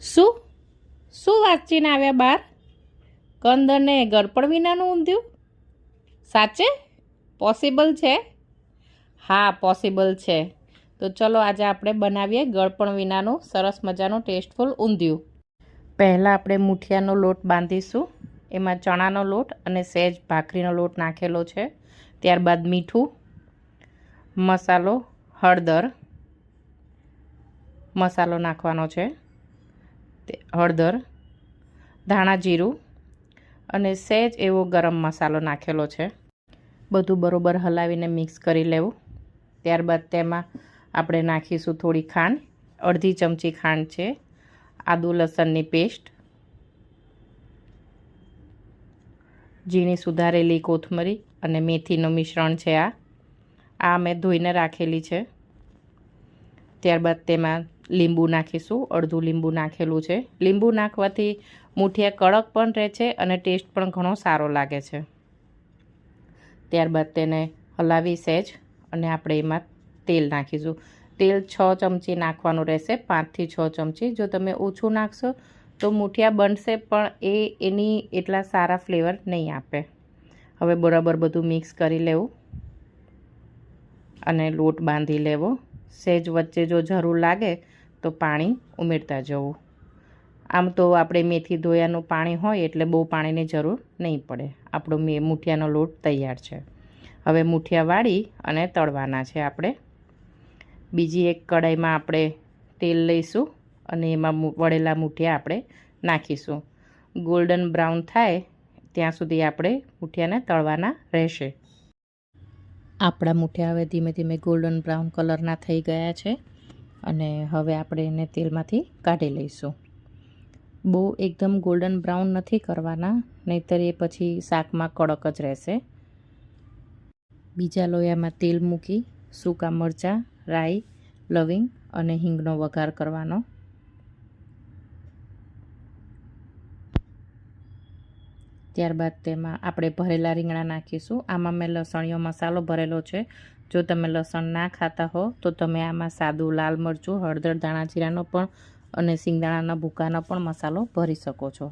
શું શું વાંચીને આવ્યા બાર? કંદ અને ગળપણ વિનાનું ઊંધિયું? સાચે પોસિબલ છે? હા પોસિબલ છે. તો ચલો આજે આપણે બનાવીએ ગળપણ વિનાનું સરસ મજાનું ટેસ્ટફુલ ઊંધિયું. પહેલાં આપણે મૂઠિયાનો લોટ બાંધીશું. એમાં ચણાનો લોટ અને સહેજ ભાખરીનો લોટ નાખેલો છે. ત્યારબાદ મીઠું, મસાલો, હળદર, મસાલો નાખવાનો છે, હળદર, ધાણા જીરું અને સહેજ એવો ગરમ મસાલો નાખેલો છે. બધું બરોબર હલાવીને મિક્સ કરી લેવું. ત્યારબાદ તેમાં આપણે નાખીશું થોડી ખાંડ, અડધી ચમચી ખાંડ છે, આદુ લસણની પેસ્ટ, ઝીણી સુધારેલી કોથમરી અને મેથીનું મિશ્રણ છે. આ મેં ધોઈને રાખેલી છે. ત્યારબાદ તેમાં લીંબુ નાખીશું. અડધું લીંબુ નાખેલું છે. લીંબુ નાખવાથી મૂઠિયા કડક પણ રહે છે અને ટેસ્ટ પણ ઘણો સારો લાગે છે. ત્યારબાદ તેને હલાવી સહેજ અને આપણે એમાં તેલ નાખીશું. તેલ 6 ચમચી નાખવાનું રહેશે, 5 થી 6 ચમચી. જો તમે ઓછું નાખશો તો મૂઠિયા બનશે પણ એની એટલા સારા ફ્લેવર નહીં આપે. હવે બરાબર બધું મિક્સ કરી લેવું અને લોટ બાંધી લેવો. સહેજ વચ્ચે જો જરૂર લાગે તો પાણી ઉમેરતા જવું. આમ તો આપણે મેથી ધોયાનું પાણી હોય એટલે બહુ પાણીની જરૂર નહીં પડે. આપણો મૂઠિયાનો લોટ તૈયાર છે. હવે મૂઠિયા વાળી અને તળવાના છે. આપણે બીજી એક કઢાઈમાં આપણે તેલ લઈશું અને એમાં વળેલા મૂઠિયા આપણે નાખીશું. ગોલ્ડન બ્રાઉન થાય ત્યાં સુધી આપણે મૂઠિયાને તળવાના રહેશે. આપણા મૂઠિયા હવે ધીમે ધીમે ગોલ્ડન બ્રાઉન કલરના થઈ ગયા છે અને હવે આપણે એને તેલમાંથી કાઢી લઈશું. બહુ એકદમ ગોલ્ડન બ્રાઉન નથી કરવાના, નહીંતર એ પછી શાકમાં કડક જ રહેશે. બીજા લોયામાં તેલ મૂકી સૂકા મરચાં, રાઈ, લવિંગ અને હિંગનો વઘાર કરવાનો. ત્યારબાદ તેમાં આપણે ભરેલા રીંગણા નાખીશું. આમાં મેં લસણીયો મસાલો ભરેલો છે. જો તમે લસણ ના ખાતા હો તો તમે આમાં સાદું લાલ મરચું, હળદર, ધાણા જીરાનો પણ અને સિંગદાણાના ભૂકાનો પણ મસાલો ભરી શકો છો.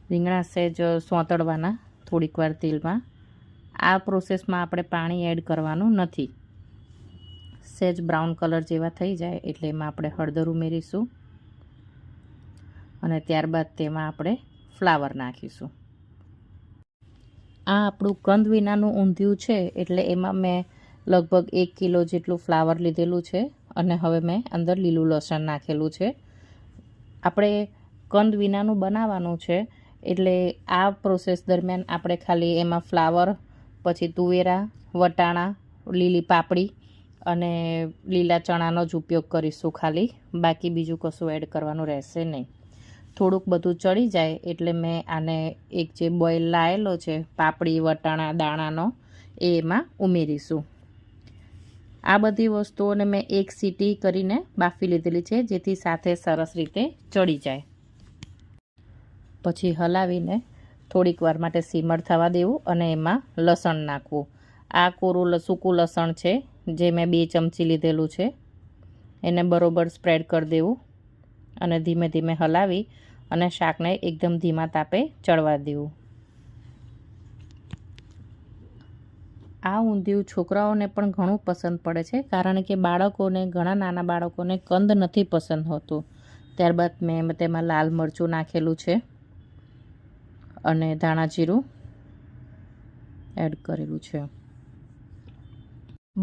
રીંગણા સહેજ સોતળવાના થોડીક વાર તેલમાં. આ પ્રોસેસમાં આપણે પાણી એડ કરવાનું નથી. સહેજ બ્રાઉન કલર જેવા થઈ જાય એટલે એમાં આપણે હળદર ઉમેરીશું અને ત્યારબાદ તેમાં આપણે ફ્લાવર નાખીશું. આ આપણું કંદ વિનાનું ઊંધિયું છે એટલે એમાં મેં લગભગ 1 કિલો જેટલું ફ્લાવર લીધેલું છે અને હવે મેં અંદર લીલું લસણ નાખેલું છે. આપણે કંદ વિનાનું બનાવવાનું છે એટલે આ પ્રોસેસ દરમિયાન આપણે ખાલી એમાં ફ્લાવર, પછી તુવેરા, વટાણા, લીલી પાપડી અને લીલા ચણાનો જ ઉપયોગ કરીશું ખાલી. બાકી બીજું કશું એડ કરવાનું રહેશે નહીં. થોડુંક બધું ચડી જાય એટલે મેં આને એક જે બોઇલ લાવેલો છે પાપડી, વટાણા, દાણાનો એ એમાં ઉમેરીશું. આ બધી વસ્તુઓને મેં એક સીટી કરીને બાફી લીધેલી છે જેથી સાથે સરસ રીતે ચડી જાય. પછી હલાવીને થોડીક વાર માટે સિમર થવા દેવું અને એમાં લસણ નાખવું. આ કોરું સૂકું લસણ છે જે મેં 2 ચમચી લીધેલું છે. એને બરોબર સ્પ્રેડ કરી દેવું અને ધીમે ધીમે હલાવી અને શાકને એકદમ ધીમા તાપે ચડવા દેવું. આ ઊંધિયું છોકરાઓને પણ ઘણું પસંદ પડે છે કારણ કે ઘણા નાના બાળકોને કંદ નથી પસંદ હોતું. ત્યારબાદ મેં તેમાં લાલ મરચું નાખેલું છે અને ધાણા જીરું એડ કરેલું છે.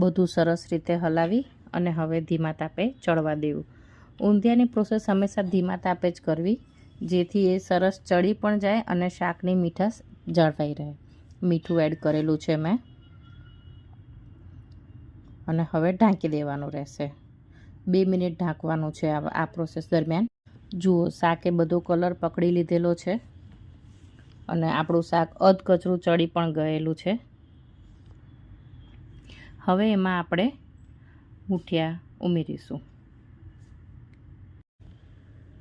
બધું સરસ રીતે હલાવી અને હવે ધીમા તાપે ચડવા દેવું. ઊંધિયાની પ્રોસેસ હંમેશા ધીમા તાપે જ કરવી જેથી એ સરસ ચડી પણ જાય અને શાકની મીઠાશ જળવાઈ રહે. મીઠું એડ કરેલું છે મેં અને હવે ઢાંકી દેવાનું રહેશે. 2 મિનિટ ઢાંકવાનું છે આ પ્રોસેસ દરમિયાન. જુઓ શાકે બધો કલર પકડી લીધેલો છે અને આપણું શાક અધકચરું ચડી પણ ગયેલું છે. હવે એમાં આપણે મૂઠિયા ઉમેરીશું.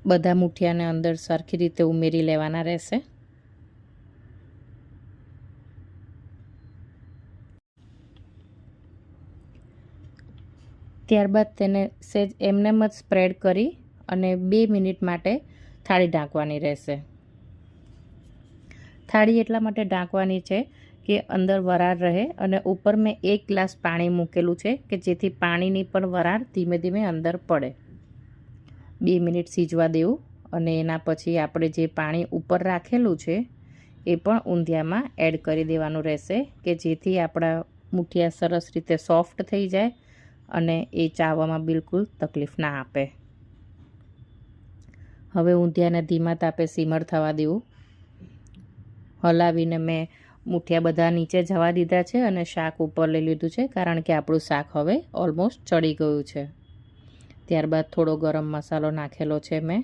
બધા મૂઠિયાને અંદર સરખી રીતે ઉમેરી લેવાના રહેશે. ત્યારબાદ તેને સહેજ એમનેમ જ સ્પ્રેડ કરી અને 2 મિનિટ માટે થાળી ઢાંકવાની રહેશે. થાળી એટલા માટે ઢાંકવાની છે કે અંદર વરાળ રહે અને ઉપર મેં 1 ગ્લાસ પાણી મૂકેલું છે કે જેથી પાણીની પણ વરાળ ધીમે ધીમે અંદર પડે. 2 મિનિટ સિજવા દેવું અને એના પછી આપણે જે પાણી ઉપર રાખેલું છે એ પણ ઊંધિયામાં એડ કરી દેવાનું રહેશે કે જેથી આપણા મૂઠિયા સરસ રીતે સોફ્ટ થઈ જાય અને એ ચાવવામાં બિલકુલ તકલીફ ના આપે. હવે ઊંધિયાને ધીમા તાપે સિમર થવા દેવું. હલાવીને મેં મૂઠિયા બધા નીચે જવા દીધા છે અને શાક ઉપર લઈ લીધું છે કારણ કે આપણું શાક હવે ઓલમોસ્ટ ચડી ગયું છે. ત્યારબાદ થોડો ગરમ મસાલો નાખેલો છે મેં.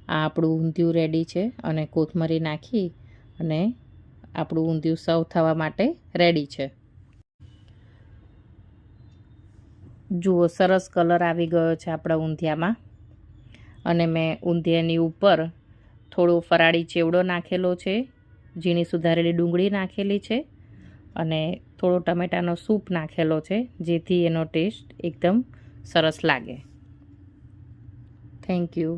આ આપણું ઊંધિયું રેડી છે અને કોથમરી નાખી અને આપણું ઊંધિયું સર્વ થવા માટે રેડી છે. જુઓ સરસ કલર આવી ગયો છે આપણા ઊંધિયામાં. અને મેં ઊંધિયાની ઉપર થોડો ફરાળી ચેવડો નાખેલો છે, ઝીણી સુધારેલી ડુંગળી નાખેલી છે અને થોડો ટમેટાનો સૂપ નાખેલો છે જેથી એનો ટેસ્ટ એકદમ સરસ લાગે. Thank you.